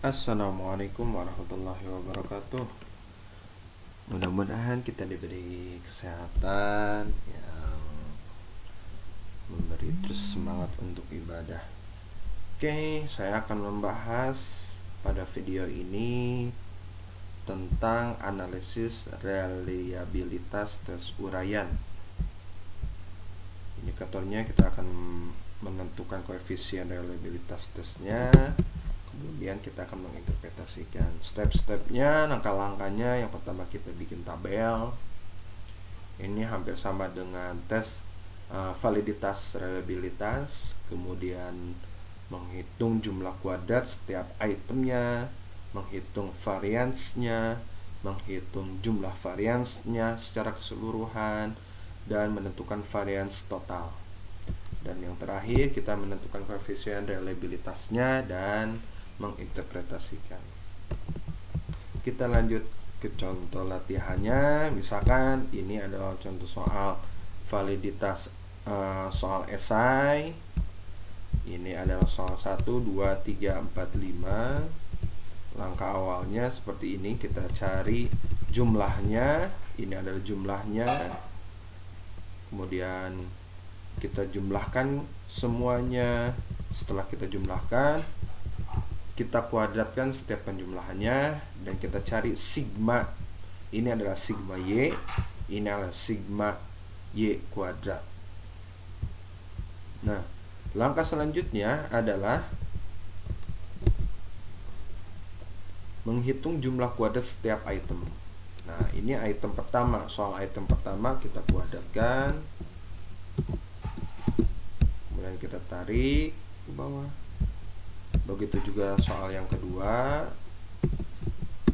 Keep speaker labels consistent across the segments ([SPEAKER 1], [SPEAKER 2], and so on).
[SPEAKER 1] Assalamualaikum warahmatullahi wabarakatuh. Mudah-mudahan kita diberi kesehatan yang memberi terus semangat untuk ibadah. Oke, saya akan membahas pada video ini tentang analisis reliabilitas tes uraian. Indikatornya kita akan menentukan koefisien reliabilitas tesnya. Kemudian kita akan menginterpretasikan step-stepnya, langkah-langkahnya. Yang pertama kita bikin tabel. Ini hampir sama dengan tes validitas reliabilitas. Kemudian menghitung jumlah kuadrat setiap itemnya, menghitung variansnya, menghitung jumlah variansnya secara keseluruhan, dan menentukan varians total. Dan yang terakhir kita menentukan koefisien reliabilitasnya dan menginterpretasikan. Kita lanjut ke contoh latihannya. Misalkan ini adalah contoh soal validitas soal esai. Ini adalah soal 1, 2, 3, 4, 5. Langkah awalnya seperti ini, kita cari jumlahnya. Ini adalah jumlahnya. Kemudian kita jumlahkan semuanya. Setelah kita jumlahkan, kita kuadratkan setiap penjumlahannya dan kita cari sigma. Ini adalah sigma Y, ini adalah sigma Y kuadrat. Nah, langkah selanjutnya adalah menghitung jumlah kuadrat setiap item. Nah, ini item pertama. Soal item pertama kita kuadratkan. Kemudian kita tarik ke bawah. Begitu juga soal yang kedua,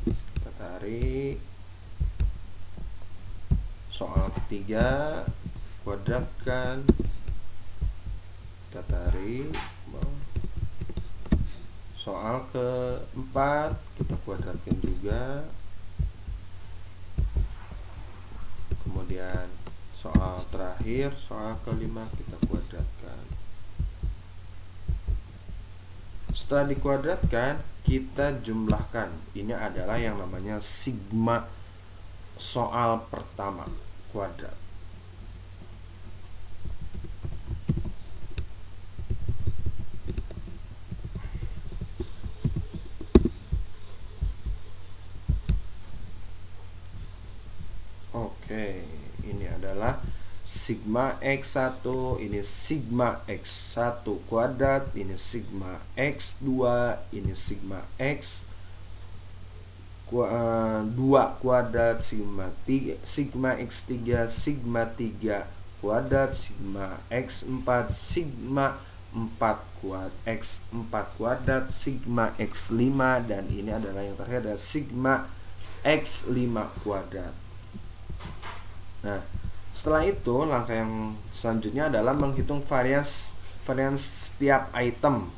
[SPEAKER 1] kita tarik. Soal ketiga, kuadratkan, kita tarik bawah. Soal keempat kita kuadratkan juga. Kemudian soal terakhir, soal kelima kita kuadratkan. Setelah dikuadratkan, kita jumlahkan. Ini adalah yang namanya sigma soal pertama kuadrat. Oke, ini adalah sigma X1, ini sigma X1 kuadrat, ini sigma X2, ini sigma X2 kuadrat, sigma X3, sigma 3 kuadrat, sigma X4, sigma 4 X4 kuadrat, sigma X5, dan ini adalah yang terakhir adalah sigma X5 kuadrat. Nah, setelah itu, langkah yang selanjutnya adalah menghitung varians setiap item.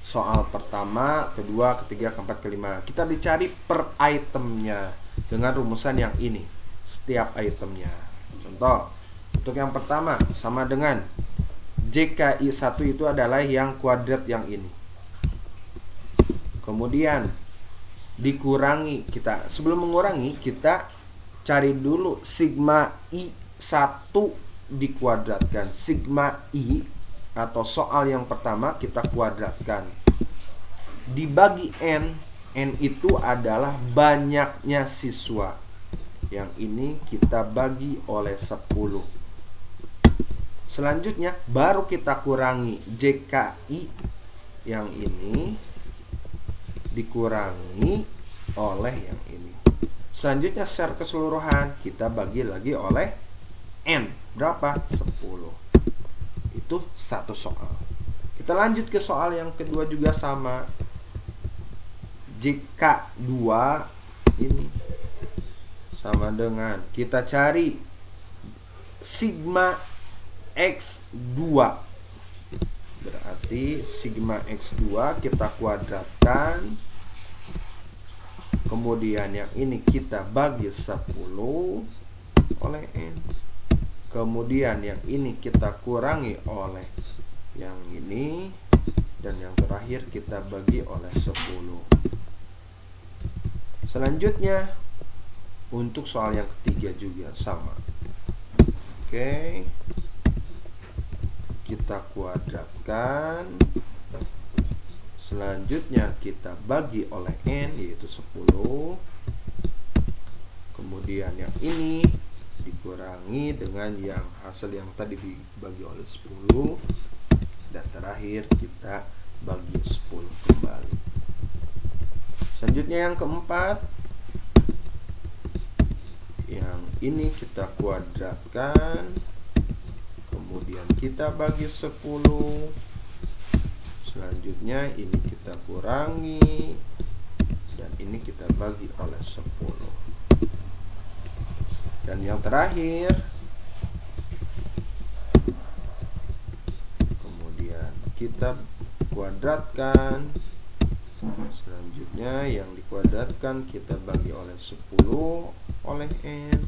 [SPEAKER 1] Soal pertama, kedua, ketiga, keempat, kelima. Kita dicari per itemnya dengan rumusan yang ini. Setiap itemnya. Contoh, untuk yang pertama, sama dengan JKI1 itu adalah yang kuadrat yang ini. Kemudian, dikurangi. Sebelum mengurangi, kita cari dulu sigma I1 dikuadratkan. Sigma I atau soal yang pertama kita kuadratkan. Dibagi N. N itu adalah banyaknya siswa. Yang ini kita bagi oleh 10. Selanjutnya baru kita kurangi JKI yang ini dikurangi oleh yang ini. Selanjutnya secara keseluruhan kita bagi lagi oleh N. Berapa? 10. Itu satu soal. Kita lanjut ke soal yang kedua juga sama. JK2 ini sama dengan kita cari sigma X2. Berarti sigma X2 kita kuadratkan. Kemudian yang ini kita bagi 10 oleh N. Kemudian yang ini kita kurangi oleh yang ini. Dan yang terakhir kita bagi oleh 10. Selanjutnya untuk soal yang ketiga juga sama. Oke, kita kuadratkan. Selanjutnya kita bagi oleh N, yaitu 10. Kemudian yang ini dikurangi dengan yang hasil yang tadi dibagi oleh 10. Dan terakhir kita bagi 10 kembali. Selanjutnya yang keempat, yang ini kita kuadratkan, kemudian kita bagi 10. Selanjutnya ini kita kurangi, dan ini kita bagi oleh 10. Dan yang terakhir, kemudian kita kuadratkan. Selanjutnya yang dikuadratkan kita bagi oleh 10 oleh N.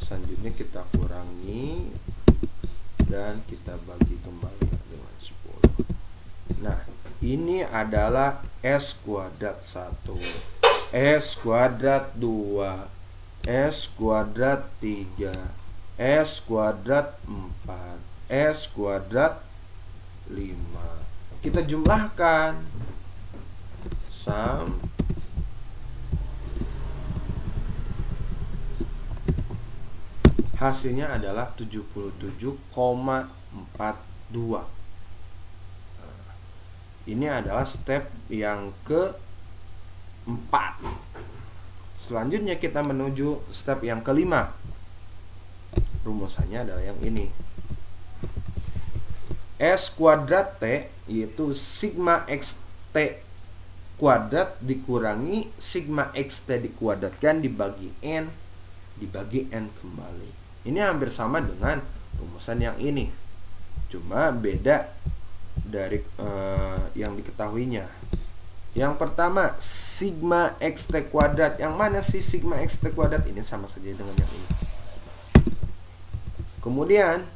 [SPEAKER 1] Selanjutnya kita kurangi, dan kita bagi kembali dengan 10. Nah, ini adalah S kuadrat 1, S kuadrat 2, S kuadrat 3, S kuadrat 4, S kuadrat 5. Kita jumlahkan. Sum hasilnya adalah 77,42. Ini adalah step yang keempat. Selanjutnya kita menuju step yang kelima. Rumusannya adalah yang ini. S kuadrat T, yaitu sigma XT kuadrat dikurangi sigma XT dikuadratkan dibagi N, dibagi N kembali. Ini hampir sama dengan rumusan yang ini, cuma beda dari yang diketahuinya. Yang pertama, sigma XT kuadrat. Yang mana sih sigma XT kuadrat? Ini sama saja dengan yang ini. Kemudian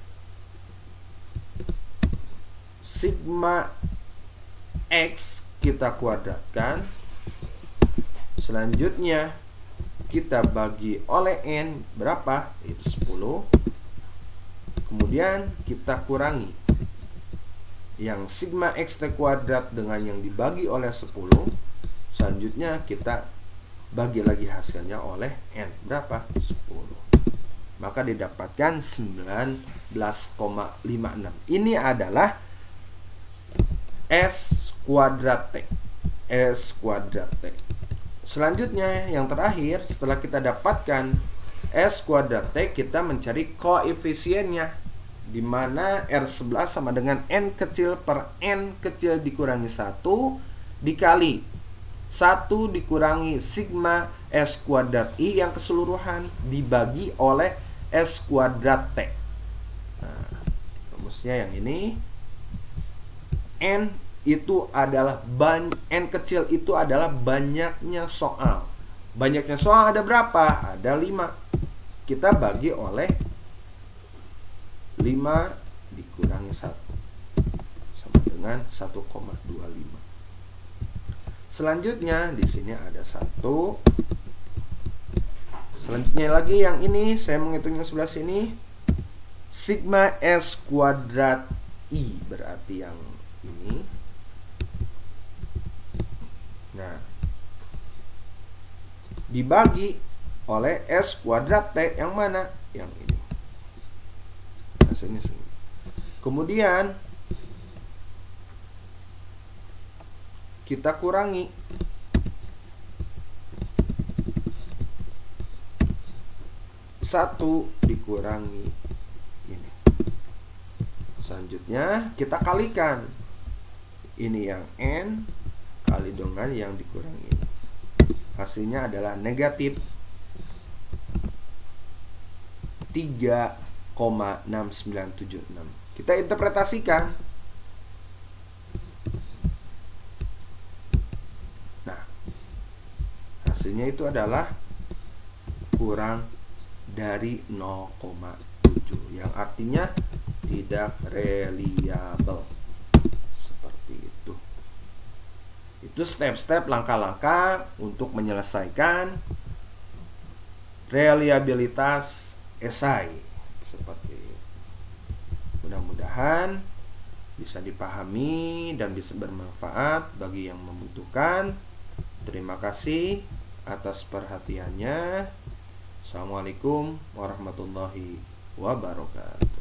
[SPEAKER 1] sigma X kita kuadratkan. Selanjutnya kita bagi oleh N berapa? Itu 10. Kemudian kita kurangi yang sigma XT kuadrat dengan yang dibagi oleh 10. Selanjutnya kita bagi lagi hasilnya oleh N berapa? 10. Maka didapatkan 19,56. Ini adalah S kuadrat T. S kuadrat T. Selanjutnya yang terakhir, setelah kita dapatkan S kuadrat T, kita mencari koefisiennya, di mana R11 sama dengan N kecil per N kecil dikurangi 1 dikali 1 dikurangi sigma S kuadrat I yang keseluruhan dibagi oleh S kuadrat T. Nah, rumusnya yang ini. N itu adalah N kecil itu adalah banyaknya soal. Banyaknya soal ada berapa? Ada 5. Kita bagi oleh 5 dikurangi 1 sama dengan 1,25. Selanjutnya di sini ada 1. Selanjutnya lagi yang ini, saya menghitungnya sebelah sini. Sigma S kuadrat I berarti yang ini. Nah, dibagi oleh S kuadrat T yang mana? Yang ini. Hasilnya sini. Kemudian kita kurangi 1 dikurangi ini. Selanjutnya kita kalikan. Ini yang N kali dengan yang dikurangi ini. Hasilnya adalah negatif 3,6976. Kita interpretasikan. Nah, hasilnya itu adalah kurang dari 0,7, yang artinya tidak reliable. Seperti itu. Itu step-step langkah-langkah untuk menyelesaikan reliabilitas esai seperti itu. Mudah-mudahan bisa dipahami dan bisa bermanfaat bagi yang membutuhkan. Terima kasih atas perhatiannya. Assalamualaikum warahmatullahi wabarakatuh.